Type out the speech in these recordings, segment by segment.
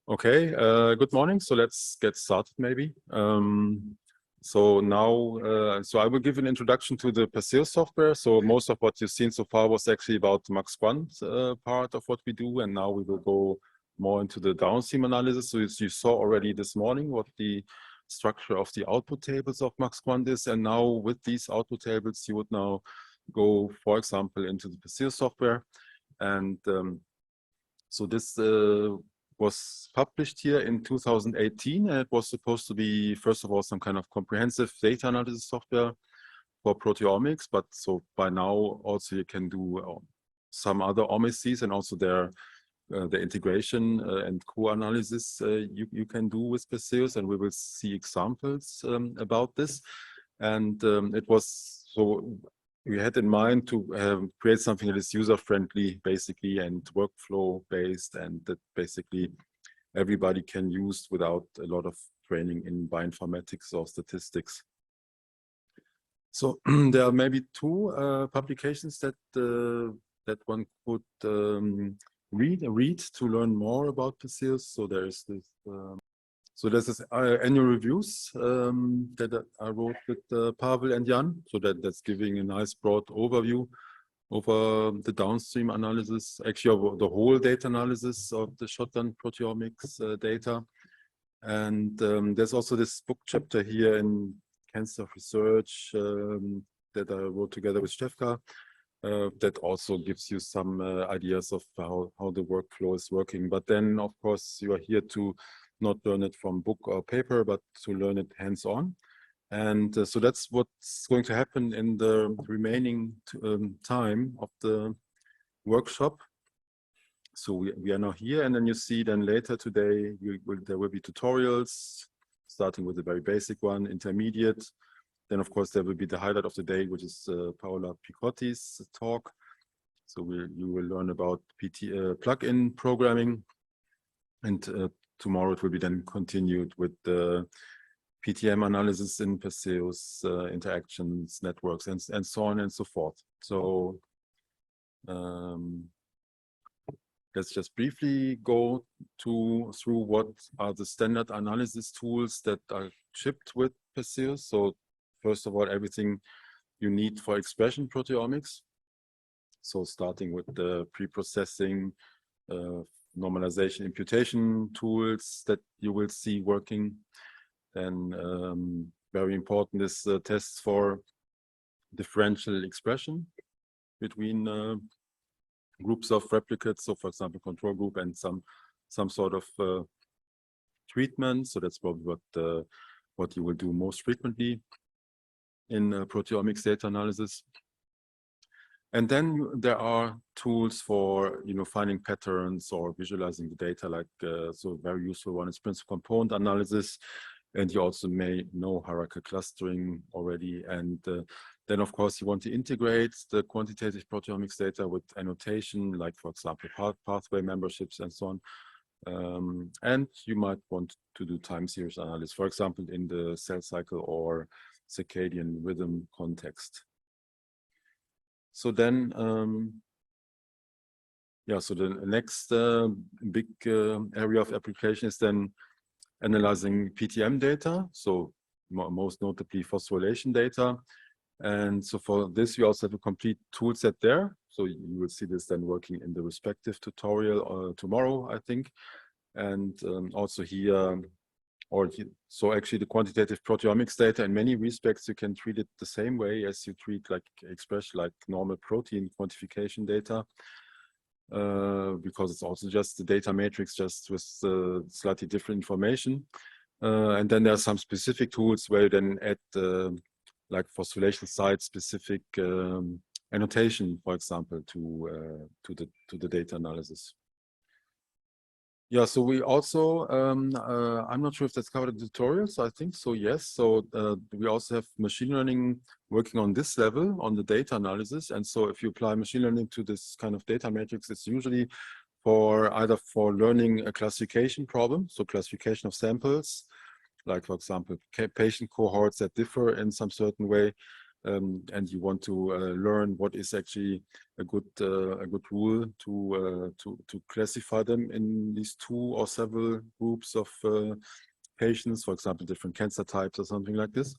Okay, good morning. So let's get started maybe. So I will give an introduction to the Perseus software. So most of what you've seen so far was actually about the Max Quant part of what we do. And now we will go more into the downstream analysis. So you saw already this morning what the structure of the output tables of Max Quant is. And now with these output tables, you would now go, for example, into the Perseus software. And so this was published here in 2018, and it was supposed to be, first of all, some kind of comprehensive data analysis software for proteomics. But so by now, also you can do some other omics, and also the integration and co-analysis you can do with Perseus, and we will see examples about this. And it was so. We had in mind to create something that is user-friendly, basically, and workflow-based, and that basically everybody can use without a lot of training in bioinformatics or statistics. So there are maybe two publications that that one could read to learn more about Perseus. So there is this. So this is annual reviews that I wrote with Pavel and Jan. So that's giving a nice broad overview over the downstream analysis, actually of the whole data analysis of the shotgun proteomics data. And there's also this book chapter here in Cancer of Research that I wrote together with Stefka that also gives you some ideas of how the workflow is working. But then, of course, you are here to not learn it from book or paper, but to learn it hands-on. And so that's what's going to happen in the remaining time of the workshop. So we are now here, and then you see then later today, there will be tutorials, starting with a very basic one, intermediate. Then, of course, there will be the highlight of the day, which is Paola Picotti's talk. So you will learn about plug-in programming, and tomorrow it will be then continued with the PtM analysis in Perseus, interactions, networks, and so on and so forth. So let's just briefly go through what are the standard analysis tools that are shipped with Perseus. So first of all, everything you need for expression proteomics. So starting with the pre-processing, normalization, imputation tools that you will see working. Then very important is tests for differential expression between groups of replicates. So for example, control group and some sort of treatment. So that's probably what you will do most frequently in proteomics data analysis. And then there are tools for finding patterns or visualizing the data, like so very useful one is principal component analysis, and you also may know hierarchical clustering already. And then of course you want to integrate the quantitative proteomics data with annotation, like for example pathway memberships and so on. And you might want to do time series analysis, for example in the cell cycle or circadian rhythm context. So then, so the next big area of application is then analyzing PtM data, so most notably phosphorylation data. And so for this, we also have a complete tool set there. So you will see this then working in the respective tutorial tomorrow, I think. And also here, so actually the quantitative proteomics data, in many respects, you can treat it the same way as you treat like expression, like normal protein quantification data, because it's also just the data matrix, just with slightly different information. And then there are some specific tools where you then add like phosphorylation site specific annotation, for example, to the data analysis. Yeah, so we also, I'm not sure if that's covered in the tutorials, I think so, yes. So we also have machine learning working on this level, on the data analysis. And so if you apply machine learning to this kind of data matrix, it's usually either for learning a classification problem, so classification of samples, like for example, patient cohorts that differ in some certain way, and you want to learn what is actually a good rule to classify them in these 2 or several groups of patients, for example, different cancer types or something like this.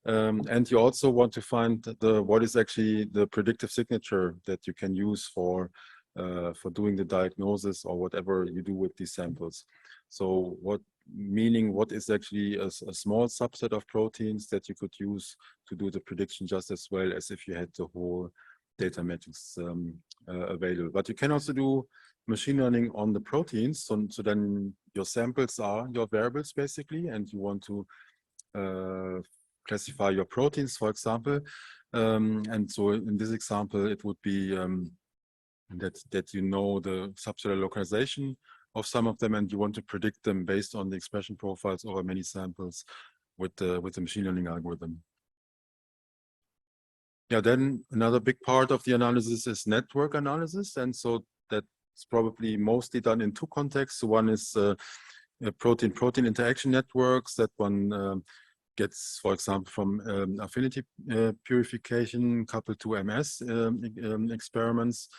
And you also want to find what is actually the predictive signature that you can use for doing the diagnosis or whatever you do with these samples. So what is actually a small subset of proteins that you could use to do the prediction just as well as if you had the whole data matrix available. But you can also do machine learning on the proteins. So then your samples are your variables basically, and you want to classify your proteins, for example. And so in this example, it would be that you know the subcellular localization of some of them, and you want to predict them based on the expression profiles over many samples with the machine learning algorithm. Yeah, then another big part of the analysis is network analysis, and so that's probably mostly done in 2 contexts. One is protein-protein interaction networks. That one gets, for example, from affinity purification coupled to MS experiments.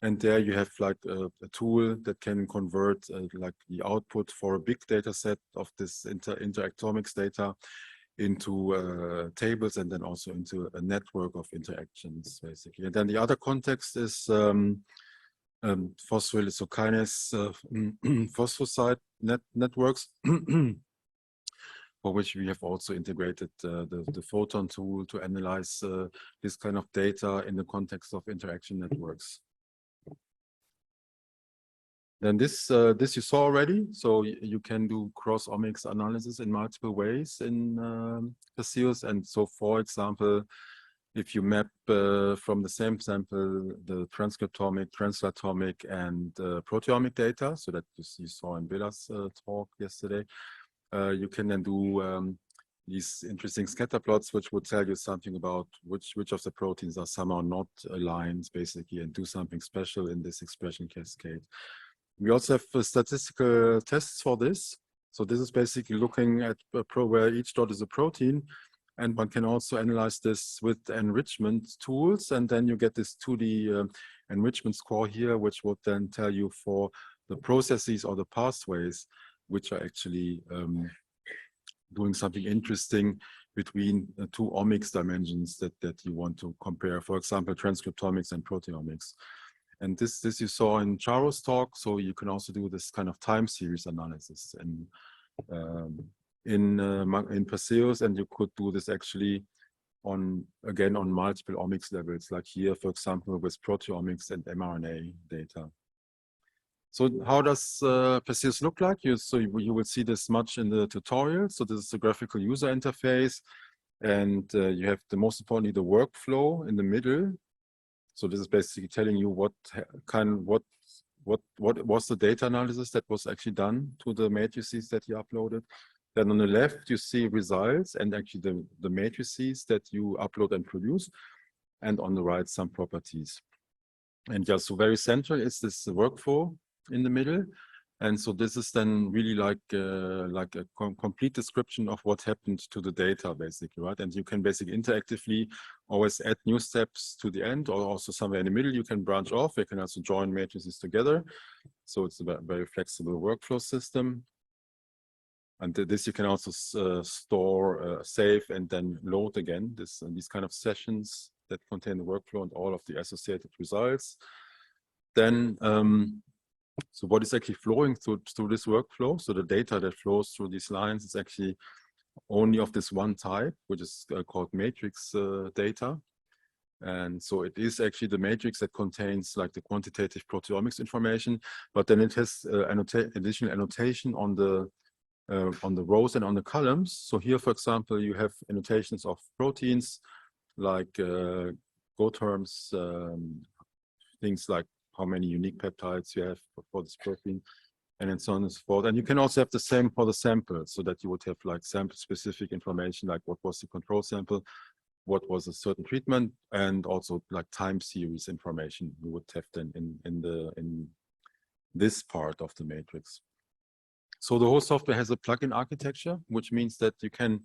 And there you have like a tool that can convert like the output for a big data set of this interactomics data into tables, and then also into a network of interactions, basically. And then the other context is phosphorylokinase phosphosite networks, for which we have also integrated the photon tool to analyze this kind of data in the context of interaction networks. Then this you saw already, so you can do cross-omics analysis in multiple ways in Perseus. And so, for example, if you map from the same sample the transcriptomic, translatomic, and proteomic data, so that you saw in Bella's talk yesterday, you can then do these interesting scatter plots, which would tell you something about which of the proteins are somehow not aligned, basically, and do something special in this expression cascade. We also have statistical tests for this. So this is basically looking at where each dot is a protein, and one can also analyze this with enrichment tools, and then you get this 2D enrichment score here, which would then tell you for the processes or the pathways which are actually doing something interesting between the 2 omics dimensions that you want to compare, for example, transcriptomics and proteomics. And this you saw in Charo's talk, so you can also do this kind of time series analysis in Perseus, and you could do this actually on multiple omics levels, like here, for example, with proteomics and mRNA data. So how does Perseus look like? You will see this much in the tutorial. So this is the graphical user interface, and you have most importantly the workflow in the middle. So this is basically telling you what was the data analysis that was actually done to the matrices that you uploaded. Then on the left, you see results and actually the matrices that you upload and produce. And on the right, some properties. And yeah, so very central is this workflow in the middle. And so this is then really like a complete description of what happened to the data, basically, right? And you can basically interactively always add new steps to the end, or also somewhere in the middle you can branch off. You can also join matrices together. So it's a very flexible workflow system. And this you can also store, save, and then load again these kind of sessions that contain the workflow and all of the associated results. Then so what is actually flowing through this workflow? So the data that flows through these lines is actually only of this one type, which is called matrix data. And so it is actually the matrix that contains like the quantitative proteomics information, but then it has additional annotation on the rows and on the columns. So here, for example, you have annotations of proteins like Go terms, things like how many unique peptides you have for this protein, and so on and so forth. And you can also have the same for the sample, so that you would have like sample-specific information, like what was the control sample, what was a certain treatment, and also like time series information you would have then in this part of the matrix. So the whole software has a plugin architecture, which means that you can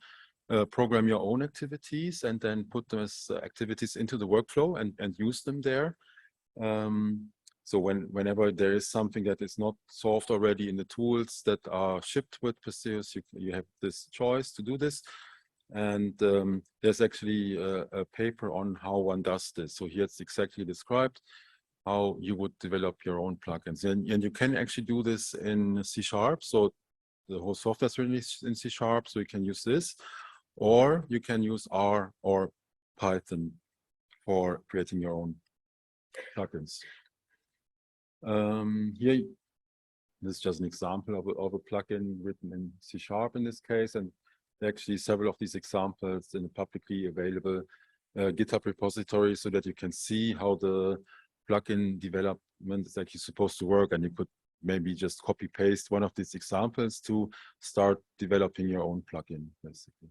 program your own activities and then put them as activities into the workflow and use them there. So whenever there is something that is not solved already in the tools that are shipped with Perseus, you have this choice to do this. And there's actually a paper on how one does this. So here it's exactly described how you would develop your own plugins. And you can actually do this in C#. So the whole software is released in C#, so you can use this. Or you can use R or Python for creating your own plugins. Here, this is just an example of a plugin written in C# in this case, and actually several of these examples in a publicly available GitHub repository, so that you can see how the plugin development is actually supposed to work, and you could maybe just copy paste one of these examples to start developing your own plugin, basically.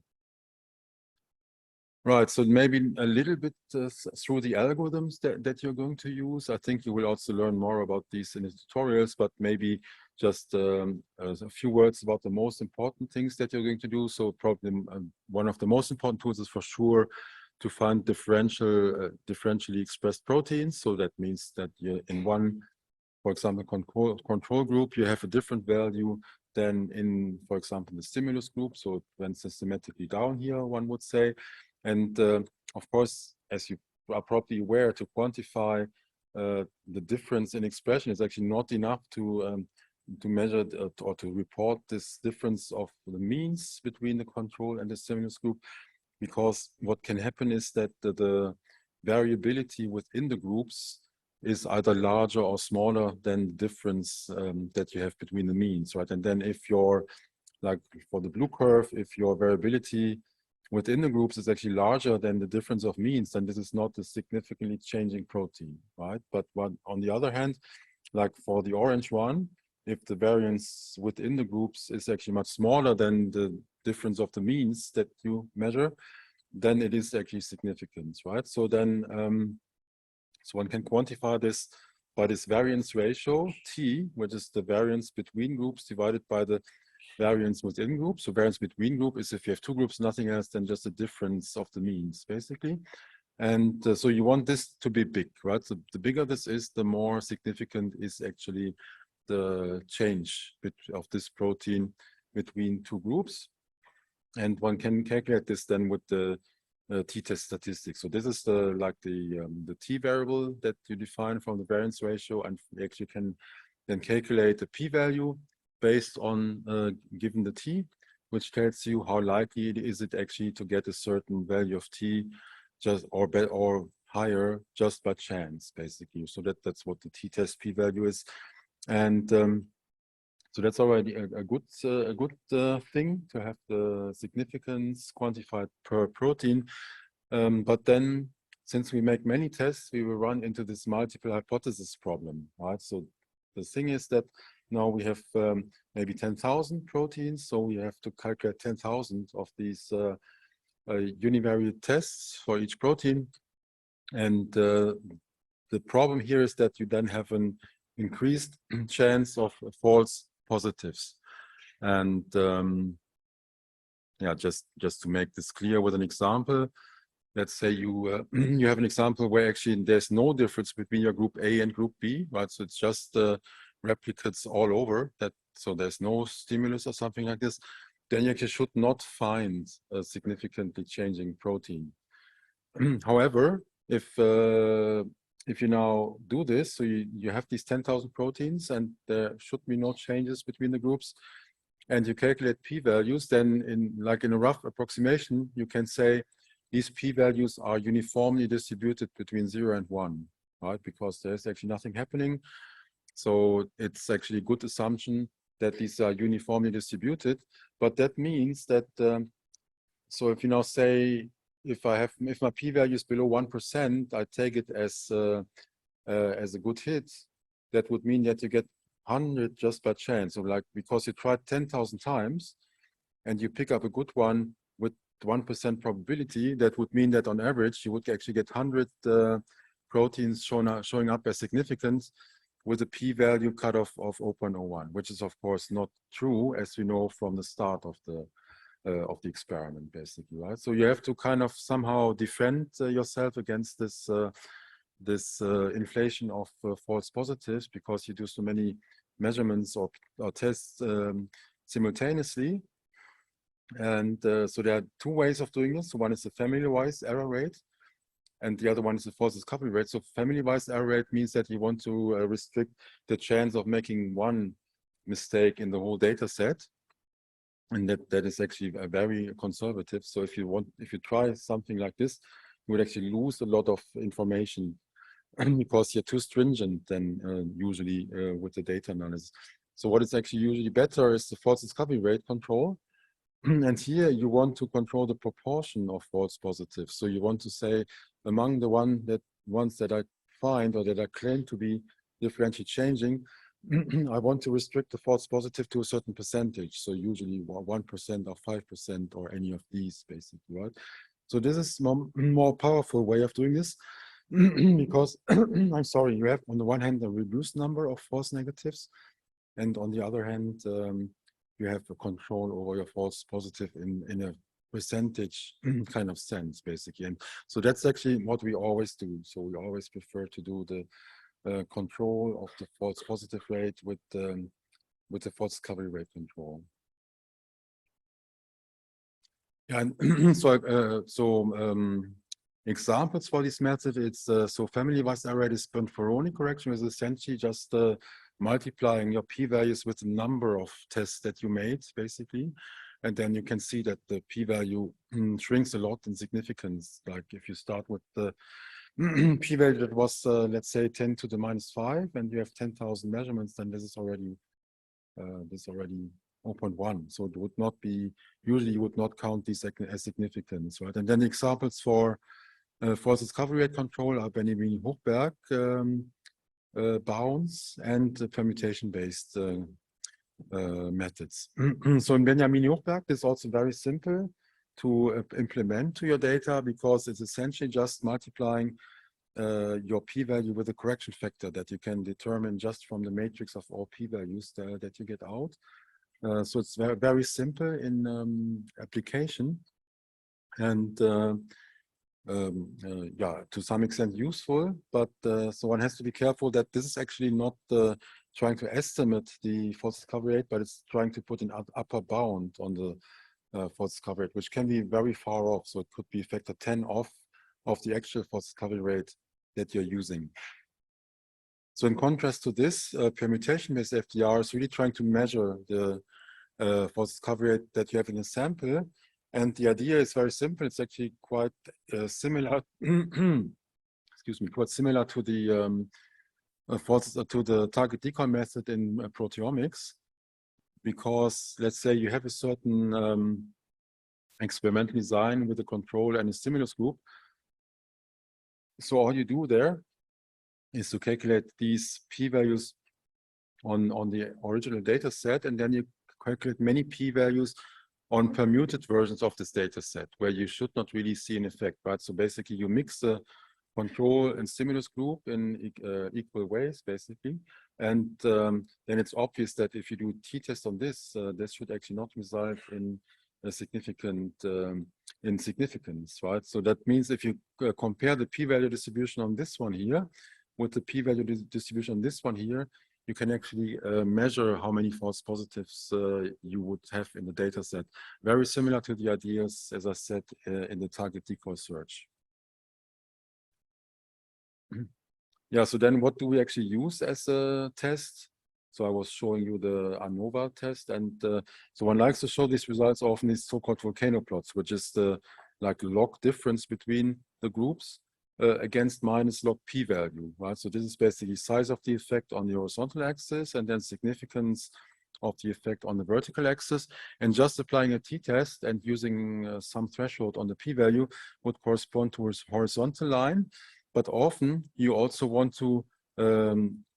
Right, so maybe a little bit through the algorithms that you're going to use. I think you will also learn more about these in the tutorials, but maybe just a few words about the most important things that you're going to do. So probably one of the most important tools is for sure to find differentially expressed proteins. So that means that you're in one, for example, control group, you have a different value than in, for example, the stimulus group. So it went systematically down here, one would say. And of course, as you are probably aware, to quantify the difference in expression is actually not enough to measure or to report this difference of the means between the control and the stimulus group, because what can happen is that the variability within the groups is either larger or smaller than the difference that you have between the means, right? And then if you're, like for the blue curve, if your variability within the groups is actually larger than the difference of means, then this is not a significantly changing protein, right? But on the other hand, like for the orange one, if the variance within the groups is actually much smaller than the difference of the means that you measure, then it is actually significant, right? So then, so one can quantify this by this variance ratio, T, which is the variance between groups divided by the variance within groups. So variance between group is if you have two groups, nothing else than just the difference of the means, basically. And so you want this to be big, right? So the bigger this is, the more significant is actually the change of this protein between two groups. And one can calculate this then with the t-test statistics. So this is the t variable that you define from the variance ratio, and you actually can then calculate the p-value based on given the t, which tells you how likely is it actually to get a certain value of t just or higher just by chance, basically. So that's what the t-test p-value is, and so that's already a good thing to have the significance quantified per protein. But then, since we make many tests, we will run into this multiple hypothesis problem, right? So the thing is that now we have maybe 10,000 proteins, so we have to calculate 10,000 of these univariate tests for each protein. And the problem here is that you then have an increased chance of false positives. And yeah, just to make this clear with an example, let's say you you have an example where actually there's no difference between your group A and group B, right? So it's just replicates all over that, so there's no stimulus or something like this. Then you actually should not find a significantly changing protein. However, if you now do this, so you have these 10,000 proteins and there should be no changes between the groups, and you calculate p-values, then in a rough approximation, you can say these p-values are uniformly distributed between 0 and 1, right? Because there's actually nothing happening. So it's actually a good assumption that these are uniformly distributed. But that means that, so if you now say, if my p-value is below 1%, I take it as a good hit. That would mean that you get 100 just by chance. So like, because you tried 10,000 times and you pick up a good one with 1% probability, that would mean that on average, you would actually get 100 proteins showing up as significant with a p-value cutoff of 0.01, which is of course not true, as we know from the start of the of the experiment, basically, right? So you have to kind of somehow defend yourself against this inflation of false positives, because you do so many measurements or tests simultaneously. And so there are two ways of doing this. So one is the family-wise error rate, and the other one is the false discovery rate. So family-wise error rate means that you want to restrict the chance of making one mistake in the whole data set. And that is actually very conservative. So if you try something like this, you would actually lose a lot of information because you're too stringent than usually with the data analysis. So what is actually usually better is the false discovery rate control. And here you want to control the proportion of false positives. So you want to say, among the ones that I find or that I claim to be differentially changing, I want to restrict the false positive to a certain percentage. So usually 1% or 5% or any of these, basically, right? So this is more powerful way of doing this because I'm sorry, you have on the one hand a reduced number of false negatives, and on the other hand, you have a control over your false positive in a percentage kind of sense, basically. And so that's actually what we always do. So we always prefer to do the control of the false positive rate with the false discovery rate control. And examples for this method, it's so family-wise error rate is Bonferroni correction, is essentially just multiplying your p-values with the number of tests that you made, basically. And then you can see that the p-value shrinks a lot in significance. Like if you start with the p-value that was, let's say, 10 to the -5, and you have 10,000 measurements, then this is already 0.1. So it would not be, usually you would not count these as significance, right? And then the examples for false discovery rate control are Benjamin-Hochberg bounds and permutation-based methods. So in Benjamin-Hochberg, it's also very simple to implement to your data, because it's essentially just multiplying your p-value with a correction factor that you can determine just from the matrix of all p-values that you get out. So it's very, very simple in application, and yeah, to some extent useful, but so one has to be careful that this is actually not trying to estimate the false discovery rate, but it's trying to put an upper bound on the false discovery rate, which can be very far off. So it could be factor 10 off of the actual false discovery rate that you're using. So in contrast to this, permutation-based FDR is really trying to measure the false discovery rate that you have in a sample. And the idea is very simple. It's actually quite similar, excuse me, quite similar to the to the target decoy method in proteomics, because let's say you have a certain experimental design with a control and a stimulus group. So all you do there is to calculate these p-values on the original data set, and then you calculate many p-values on permuted versions of this data set where you should not really see an effect, right? So basically you mix the control and stimulus group in equal ways, basically. And then it's obvious that if you do t-test on this, this should actually not result in a significant insignificance, right? So that means if you compare the p-value distribution on this one here with the p-value distribution on this one here, you can actually measure how many false positives you would have in the data set. Very similar to the ideas, as I said, in the target decoy search. Yeah, so then what do we actually use as a test? So I was showing you the ANOVA test, and so one likes to show these results often is so-called volcano plots, which is the like log difference between the groups against minus log p-value, right? So this is basically size of the effect on the horizontal axis and then significance of the effect on the vertical axis. And just applying a t-test and using some threshold on the p-value would correspond to a horizontal line. But often you also want to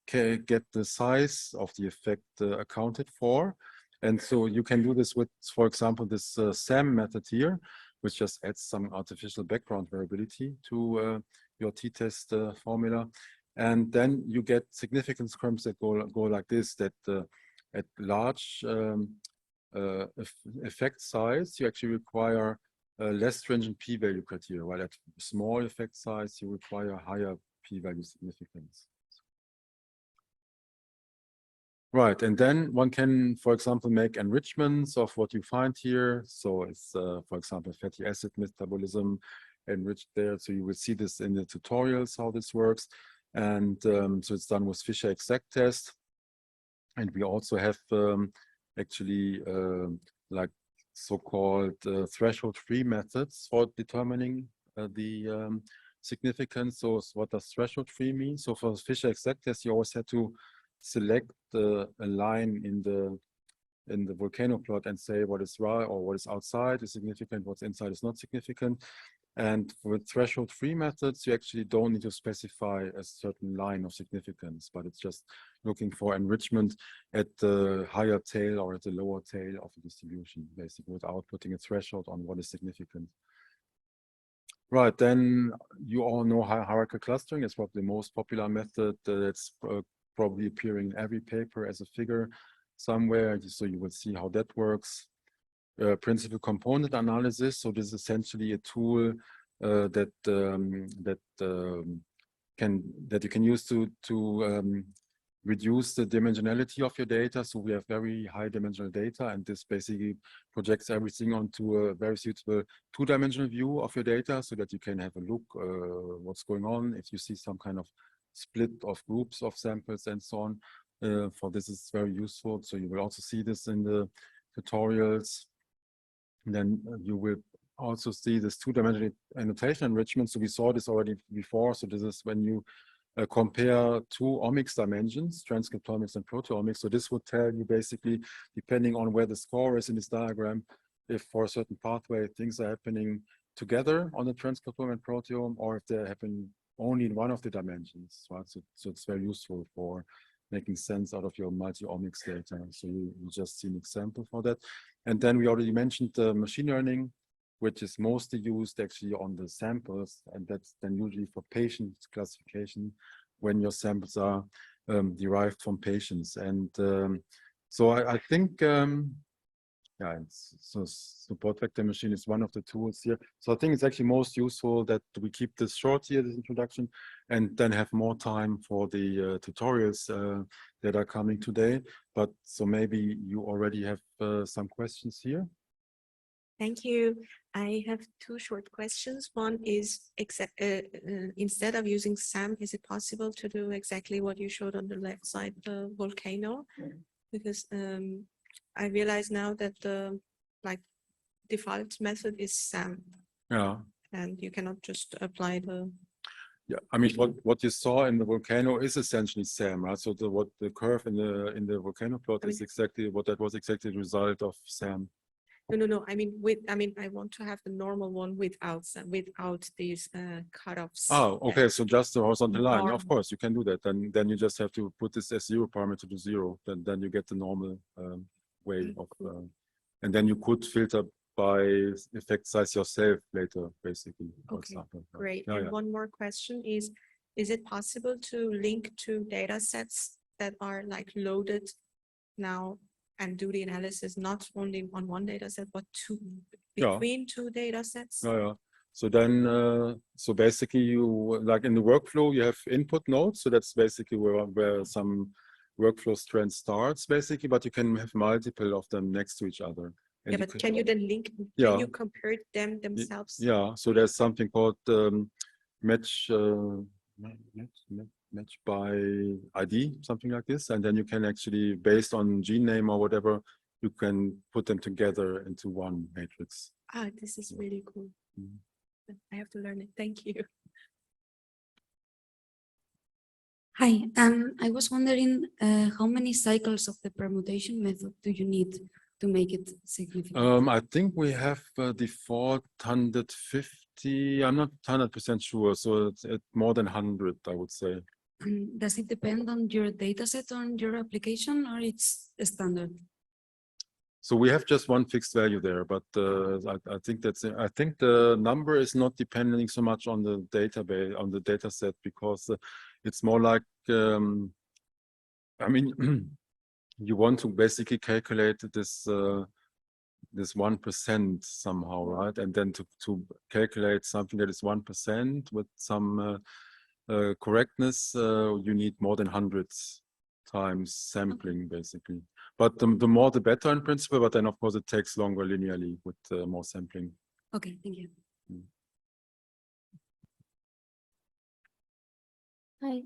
get the size of the effect accounted for. And so you can do this with, for example, this SAM method here, which just adds some artificial background variability to your t-test formula. And then you get significance curves that go like this, that at large effect size, you actually require less stringent p-value criteria, while at small effect size, you require higher p-value significance. Right, and then one can, for example, make enrichments of what you find here. So it's, for example, fatty acid metabolism enriched there. So you will see this in the tutorials, how this works. And so it's done with Fisher exact test. And we also have actually like so-called threshold-free methods for determining the significance. So what does threshold-free mean? So for Fisher exact test, you always had to select a line in the volcano plot and say what is right or what is outside is significant, what's inside is not significant. And with threshold-free methods, you actually don't need to specify a certain line of significance, but it's just looking for enrichment at the higher tail or at the lower tail of the distribution, basically, without putting a threshold on what is significant. Right, then you all know hierarchical clustering is probably the most popular method that's probably appearing in every paper as a figure somewhere, so you will see how that works. Principal component analysis. So this is essentially a tool that you can use to reduce the dimensionality of your data. So we have very high dimensional data, and this basically projects everything onto a very suitable two-dimensional view of your data, so that you can have a look what's going on if you see some kind of split of groups of samples and so on. For this is very useful. So you will also see this in the tutorials. And then you will also see this two-dimensional annotation enrichment. So we saw this already before. So this is when you compare two omics dimensions, transcriptomics and proteomics. So this would tell you basically, depending on where the score is in this diagram, if for a certain pathway things are happening together on the transcriptome and proteome, or if they're happening only in one of the dimensions. Right? So it's very useful for making sense out of your multi-omics data. So you just see an example for that. And then we already mentioned machine learning, which is mostly used actually on the samples, and that's then usually for patient classification when your samples are derived from patients. And so I think, yeah, so support vector machine is one of the tools here. So I think it's actually most useful that we keep this short here, this introduction, and then have more time for the tutorials that are coming today. But so maybe you already have some questions here. Thank you. I have two short questions. One is, instead of using SAM, is it possible to do exactly what you showed on the left side, the volcano? Because I realize now that the default method is SAM. Yeah. And you cannot just apply the. Yeah, I mean, what you saw in the volcano is essentially SAM, right? So what the curve in the volcano plot is exactly what that was exactly the result of SAM. No. I mean, I want to have the normal one without these cutoffs. Oh, okay. So just the horizontal line. Of course, you can do that. Then you just have to put this S0 parameter to 0. Then you get the normal way of, and then you could filter by effect size yourself later, basically. For example. Great. Yeah, and one more question is it possible to link to data sets that are loaded now and do the analysis not only on one data set, but between two data sets? Yeah. So then, so basically you, like in the workflow, you have input nodes. So that's basically where some workflow strand starts, basically, but you can have multiple of them next to each other. And yeah, but can you then link, can you compare them themselves? Yeah, so there's something called match by ID, something like this. And then you can actually, based on gene name or whatever, you can put them together into one matrix. Ah, this is really cool. I have to learn it. Thank you. Hi, I was wondering how many cycles of the permutation method do you need to make it significant? I think we have default 150. I'm not 100% sure, so it's more than 100, I would say. Does it depend on your data set, on your application, or it's standard? So we have just one fixed value there, but I think that's it. I think the number is not depending so much on the database, on the data set, because it's more like, I mean, you want to basically calculate this this 1% somehow, right? And then to calculate something that is 1% with some correctness, you need more than 100 times sampling, basically. But the more the better in principle, but then of course it takes longer linearly with more sampling. Okay, thank you. Hi.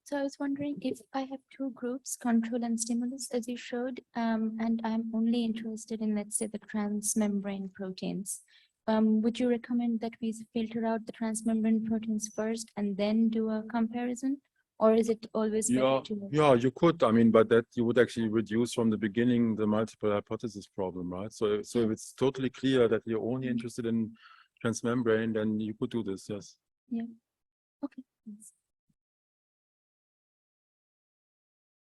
So I was wondering if I have two groups, control and stimulus, as you showed, and I'm only interested in, let's say, the transmembrane proteins. Would you recommend that we filter out the transmembrane proteins first and then do a comparison? Or is it always better to? Yeah, you could. I mean, but that you would actually reduce from the beginning the multiple hypothesis problem, right? So if it's totally clear that you're only interested in transmembrane, then you could do this, yes. Yeah. Okay. Thanks.